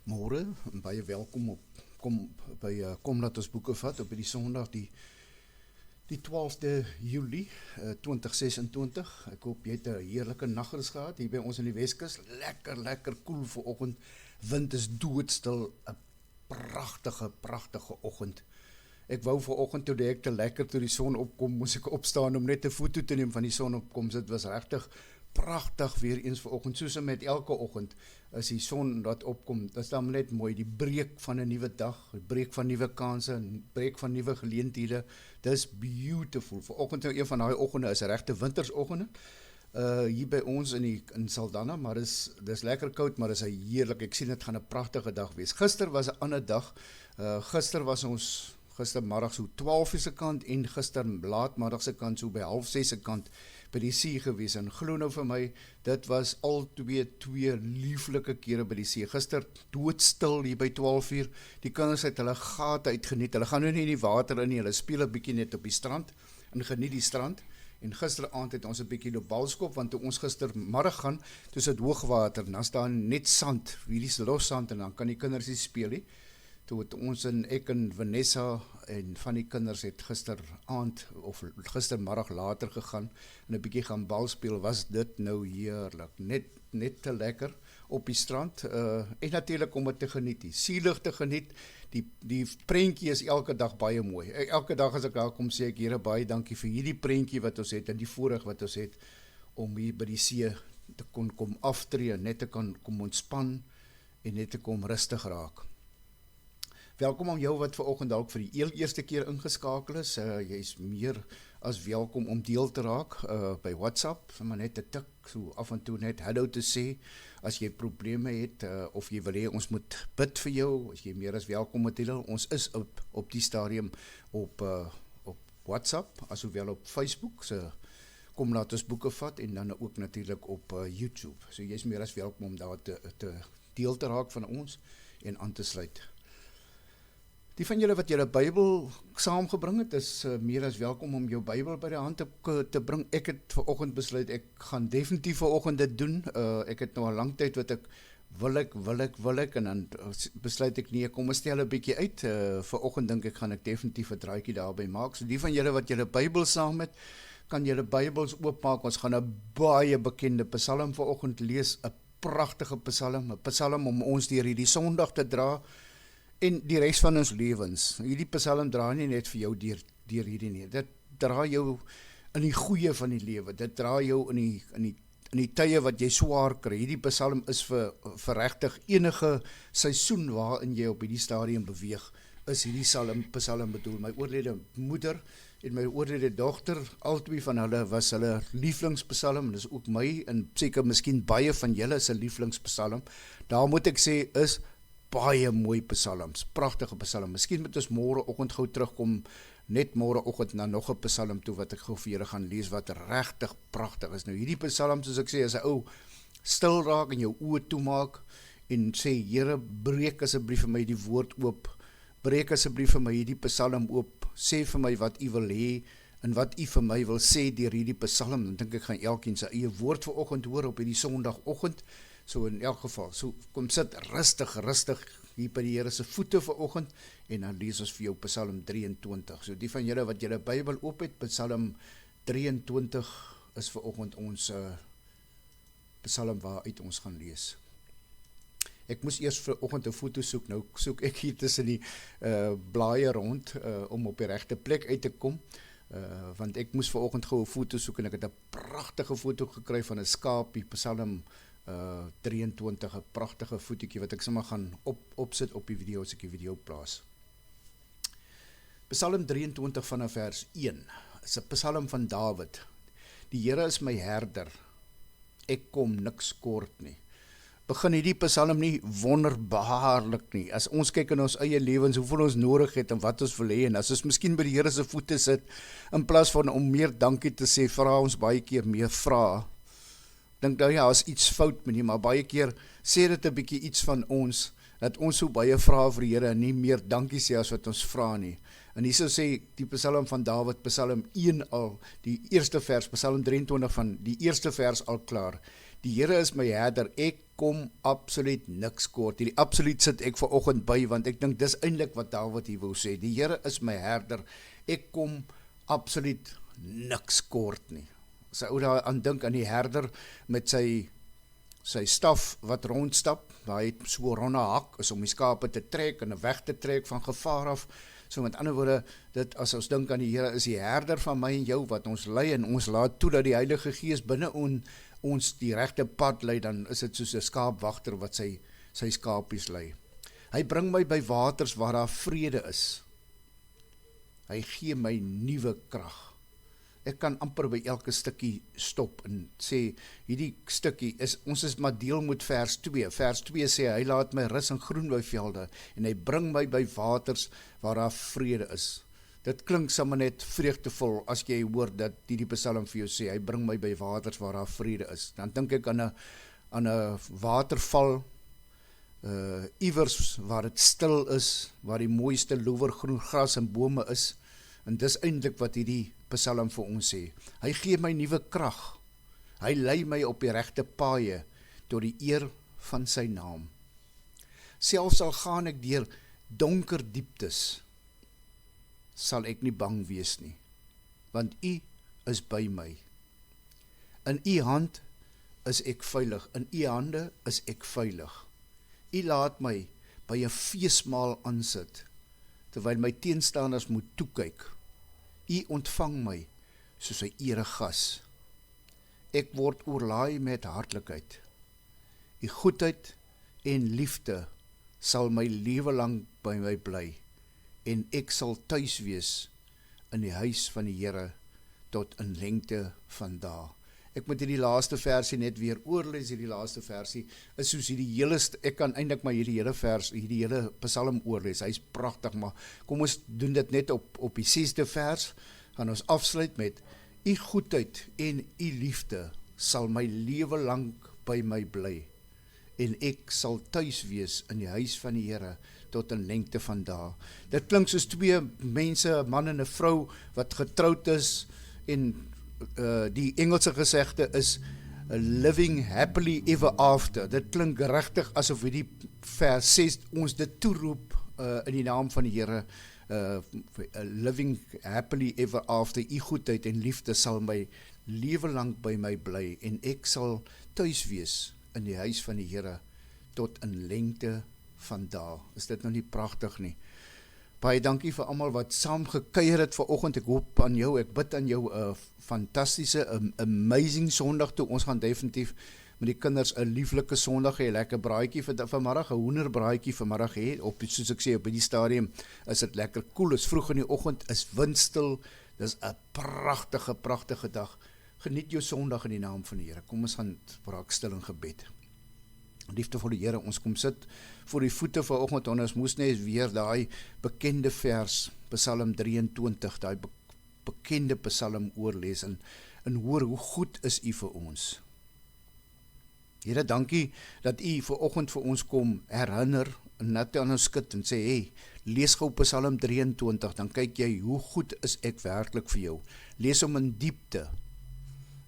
Môre, en baie welkom kom laat ons boeke vat op die Sondag die 12de Julie 2026. Ek hoop jy het 'n heerlike nagrus gehad hier by ons in die Weskus. Lekker koel vanoggend. Wind is doodstil, 'n pragtige oggend. Ek wou vanoggend toe ek te lekker toe die son opkom, moes ek opstaan om net 'n foto te neem van die sonopkoms. Dit was regtig pragtig weer eens vanoggend, soos met elke oggend as die son wat opkom. Dit is dan net mooi, die breek van 'n nuwe dag, die breek van nuwe kanse, 'n breek van nuwe geleenthede. Dis beautiful. Vanoggend nou een van daai oggende is 'n regte wintersoggende. Hier by ons in Saldanha, maar dis lekker koud, maar dis 'n heerlik. Ek sien dit gaan 'n pragtige dag wees. Gister was 'n ander dag. Gister was ons gistermiddag so 12:00 se kant en gister laatmiddag se kant so by 5:30 se kant by die see gewees, en glo nou vir my, dit was al twee lieflike kere by die see. Gister doodstil hier by 12:00, die kinders het hulle gate uitgeniet, hulle gaan nou nie in die water in nie, hulle speel 'n bietjie net op die strand, en geniet die strand, en gisteraand het ons 'n bietjie loop balskop, want toe ons gistermiddag gaan, toe is dit hoogwater, en dan staan net sand, hierdie los sand, en dan kan die kinders nie speel nie. Toe het ons ek en Vanessa en van die kinders het gisteraand of gistermiddag later gegaan en 'n bietjie gaan bal speel. Was dit nou heerlik, net te lekker op die strand, en natuurlik om dit te geniet, die seelig te geniet. Die prentjie is elke dag baie mooi. Elke dag as ek daar kom, sê ek, Here, baie dankie vir hierdie prentjie wat ons het en die voorreg wat ons het om hier by die see te kom aftree, net te kan kom ontspan en net te kom rustig raak. Welkom aan jou wat vanoggend dalk vir die eerste keer ingeskakel is. Jy is meer as welkom om deel te raak by WhatsApp, maar net 'n tik, so af en toe net hallo te sê, as jy probleme het, of jy wil hê ons moet bid vir jou, as jy meer as welkom met deel. Ons is op die stadium op WhatsApp, asowel op Facebook, so kom laat ons boeke vat, en dan ook natuurlik op YouTube. So jy is meer as welkom om daar te deel te raak van ons en aan te sluit. Die van julle wat julle Bybel saamgebring het, is meer as welkom om jou Bybel by die hand te bring. Ek het vanoggend besluit, ek gaan definitief vanoggend dit doen. Ek het nou al lang tyd wat ek wil ek, en dan besluit ek, nee, kom ons stel 'n bietjie uit. Vanoggend dink ek gaan ek definitief 'n draaitjie daarby maak. So die van julle wat julle Bybel saam het, kan julle Bybels oopmaak. Ons gaan 'n baie bekende Psalm vanoggend lees, 'n pragtige Psalm, 'n Psalm om ons deur hierdie Sondag te dra, en die res van ons lewens. Hierdie Psalm dra nie net vir jou deur hierdie nie. Dit dra jou in die goeie van die lewe. Dit dra jou in die tye wat jy swaar kry. Hierdie Psalm is vir regtig enige seisoen waarin jy op hierdie stadium beweeg, is hierdie Psalm bedoel. My oorlede moeder en my oorlede dogter, albei van hulle was hulle lieflingspsalm, dis ook my, en seker miskien baie van julle se lieflingspsalm. Daar moet ek sê, is baie mooi psalms, pragtige psalm. Miskien moet ons môreoggend gou terugkom, net môreoggend na nog 'n psalm toe wat ek gou vir julle gaan lees wat regtig pragtig is. Nou hierdie psalm, soos ek sê, as 'n ou stil raak en jou oë toemaak en sê, Here, breek asseblief vir my die woord oop. Breek asseblief vir my hierdie psalm oop. Sê vir my wat U wil hê en wat U vir my wil sê deur hierdie psalm. Dan dink ek gaan elkeen sy eie woord vanoggend hoor op hierdie Sondagoggend. So in elk geval, so kom sit rustig hier by die Here se voete vanoggend, en dan lees ons vir jou Psalm 23. So die van julle wat julle Bybel oop het, Psalm 23 is vanoggend ons Psalm waaruit ons gaan lees. Ek moes eers vanoggend 'n foto soek, nou soek ek hier tussen die blaaie rond om op die regte plek uit te kom. Want ek moes vanoggend gou 'n foto soek en ek het 'n pragtige foto gekry van 'n skaapie, Psalm 23, 'n pragtige fotootjie wat ek sommer gaan opsit op die video as ek die video plaas. Psalm 23 vanaf vers 1 is 'n Psalm van Dawid. Die Here is my herder, ek kom niks kort nie. Begin hierdie Psalm nie wonderbaarlik nie. As ons kyk in ons eie lewens, hoeveel ons nodig het en wat ons wil hê, en as ons miskien by die Here se voete sit, in plaas van om meer dankie te sê, vra ons baie keer meer vra. Dink nou, ja, is iets fout met nie, maar baie keer sê dit 'n bietjie iets van ons, dat ons so baie vra vir die Here en nie meer dankie sê as wat ons vra nie. En hierso sê die Psalm van Dawid, Psalm 1 al, die eerste vers, Psalm 23 van die eerste vers al klaar. Die Here is my herder, ek kom absoluut niks kort. Die absoluut sit ek vanoggend by, want ek dink dis eintlik wat Dawid hier wou sê. Die Here is my herder, ek kom absoluut niks kort nie. As ou daar aan dink aan die herder met sy staf wat rondstap, waar hy so ronde hak is om die skape te trek en weg te trek van gevaar af. So met ander woorde, dit as ons dink aan die Here is die herder van my en jou wat ons lei en ons laat toe dat die Heilige Gees binne ons die regte pad lei, dan is dit soos 'n skaapwagter wat sy skapies lei. Hy bring my by waters waar daar vrede is. Hy gee my nuwe krag. Ek kan amper by elke stukkie stop en sê, hierdie stukkie ons is maar deel met vers 2. Vers 2 sê, hy laat my rus in groen weivelde en hy bring my by waters waar daar vrede is. Dit klink sommer net vreugdevol as jy hoor dat die Psalm vir jou sê, hy bring my by waters waar daar vrede is. Dan dink ek aan 'n waterval, iewers waar dit stil is, waar die mooiste loewergroen gras en bome is, en dis eintlik wat hierdie Psalm vir ons sê. Hy gee my nuwe krag. Hy lei my op die regte paaie tot die eer van sy naam. Selfs al gaan ek deur donker dieptes, sal ek nie bang wees nie, want U is by my. In U hand is ek veilig, in U hande is ek veilig. U laat my by 'n feesmaal aansit, terwyl my teenstanders moet toekyk. U ontvang my soos 'n eregas. Ek word oorlaai met hartlikheid. U goedheid en liefde sal my lewe lank by my bly, en ek sal tuis wees in die huis van die Here tot in lengte van dae. Ek moet hierdie laaste versie net weer oorlees. Hierdie laaste versie is soos ek kan eintlik maar hierdie hele Psalm oorlees. Hy's pragtig, maar kom ons doen dit net op die 6de vers. Gaan ons afsluit met, U goedheid en U liefde sal my lewe lank by my bly, en ek sal tuis wees in die huis van die Here tot in lengte van dae. Dit klink soos twee mense, 'n man en 'n vrou wat getroud is, en die Engelse gesegde is living happily ever after. Dit klink regtig asof hierdie vers 6 ons dit toeroep in die naam van die Here. Living happily ever after. U goedheid en liefde sal my lewe lank by my bly, en ek sal tuis wees in die huis van die Here tot in lengte van dae. Is dit nou nie pragtig nie? Baie dankie vir almal wat saam gekuier het vanoggend. Ek hoop aan jou, ek bid aan jou 'n fantastiese, amazing Sondag toe. Ons gaan definitief met die kinders 'n lieflike Sondag hê, lekker braaitjie vanmiddag, 'n hoenderbraaitjie vanmiddag hê. Soos ek sê, op die stadium is dit lekker koel, is vroeg in die oggend, is windstil. Dis 'n pragtige dag. Geniet jou Sondag in die naam van die Here. Kom ons gaan raak stil in gebed. Liefdevolle Here, ons kom sit voor die voete vanoggend, en ons moes net weer daai bekende vers, Psalm 23, daai bekende Psalm oorlees, en hoor hoe goed is U vir ons. Here, dankie dat U vanoggend vir ons kom herinner, en net aan ons skud en sê, hey, lees gou Psalm 23, dan kyk jy, hoe goed is ek werklik vir jou. Lees hom in diepte.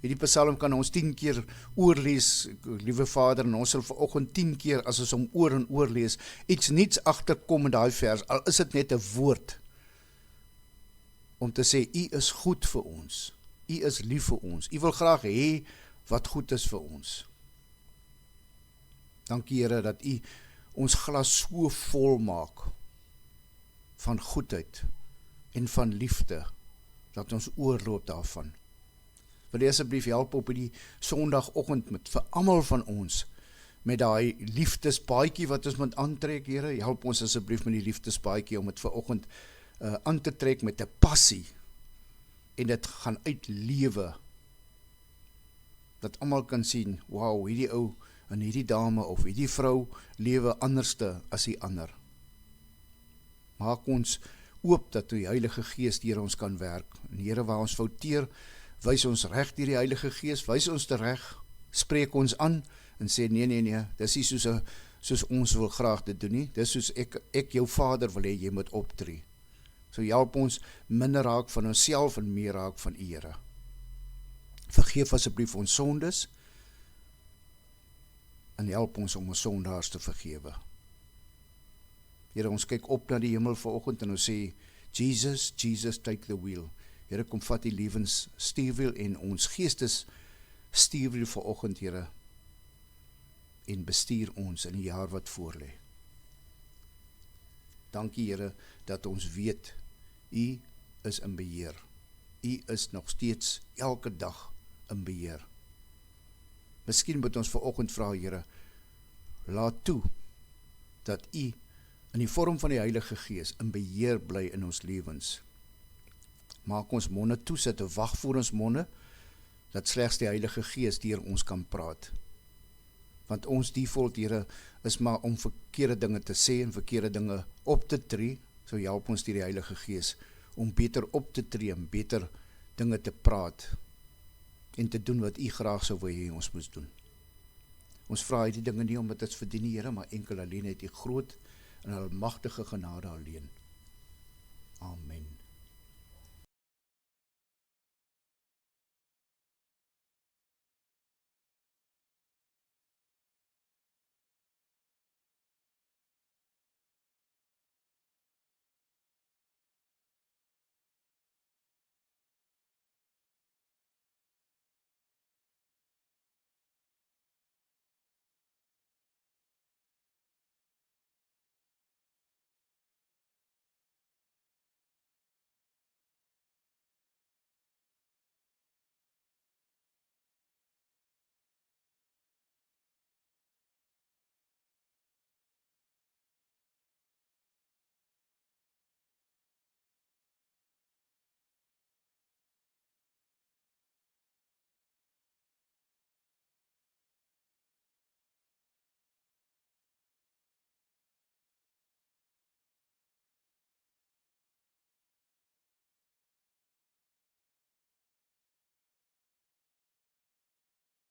Hierdie Psalm kan ons 10 keer oorlees, liewe Vader, en ons sal vanoggend 10 keer, as ons hom oor en oor lees, iets niets agterkom in daai vers, al is dit net 'n woord, om te sê, U is goed vir ons, U is lief vir ons, U wil graag hê wat goed is vir ons. Dankie Here, dat U ons glas so vol maak, van goedheid, en van liefde, dat ons oorloop daarvan. Wil jy asseblief help op die Sondagoggend vir almal van ons, met daai liefdespaadjie wat ons moet aantrek, Here, help ons asseblief met die liefdespaadjie, om dit vanoggend aan te trek met 'n passie, en dit gaan uitlewe, dat almal kan sien, wow, hierdie ou, en hierdie dame, of hierdie vrou, lewe anderste as die ander. Maak ons oop, dat die Heilige Gees deur ons kan werk, en Here, waar ons fouteer, wys ons reg deur die Heilige Gees, wys ons tereg, spreek ons aan, en sê, nee, dis nie soos ons wil graag dit doen nie, dis soos ek jou Vader wil hê, jy moet optree. So help ons minder raak van onsself, en meer raak van U, Here. Vergeef asseblief ons sondes, en help ons om ons sondaars te vergewe. Here, ons kyk op na die hemel vanoggend en ons sê, Jesus, Jesus, take the wheel. Here, kom vat die lewensstuurwiel en ons geestes stuurwiel vanoggend, Here, en bestuur ons in die jaar wat voorlê. Dankie, Here, dat ons weet, U is in beheer. U is nog steeds elke dag in beheer. Miskien moet ons vanoggend vra, Here, laat toe dat U in die vorm van die Heilige Gees in beheer bly in ons lewens. Maak ons monde toe, sit 'n wag voor ons monde, dat slegs die Heilige Gees deur ons kan praat. Want ons default, Here, is maar om verkeerde dinge te sê en verkeerde dinge op te tree, so help ons deur die Heilige Gees om beter op te tree en beter dinge te praat en te doen wat U graag sou wil hê ons moes doen. Ons vra hierdie dinge nie omdat ons verdien die Here, maar enkel alleen uit U groot en almagtige genade alleen. Amen.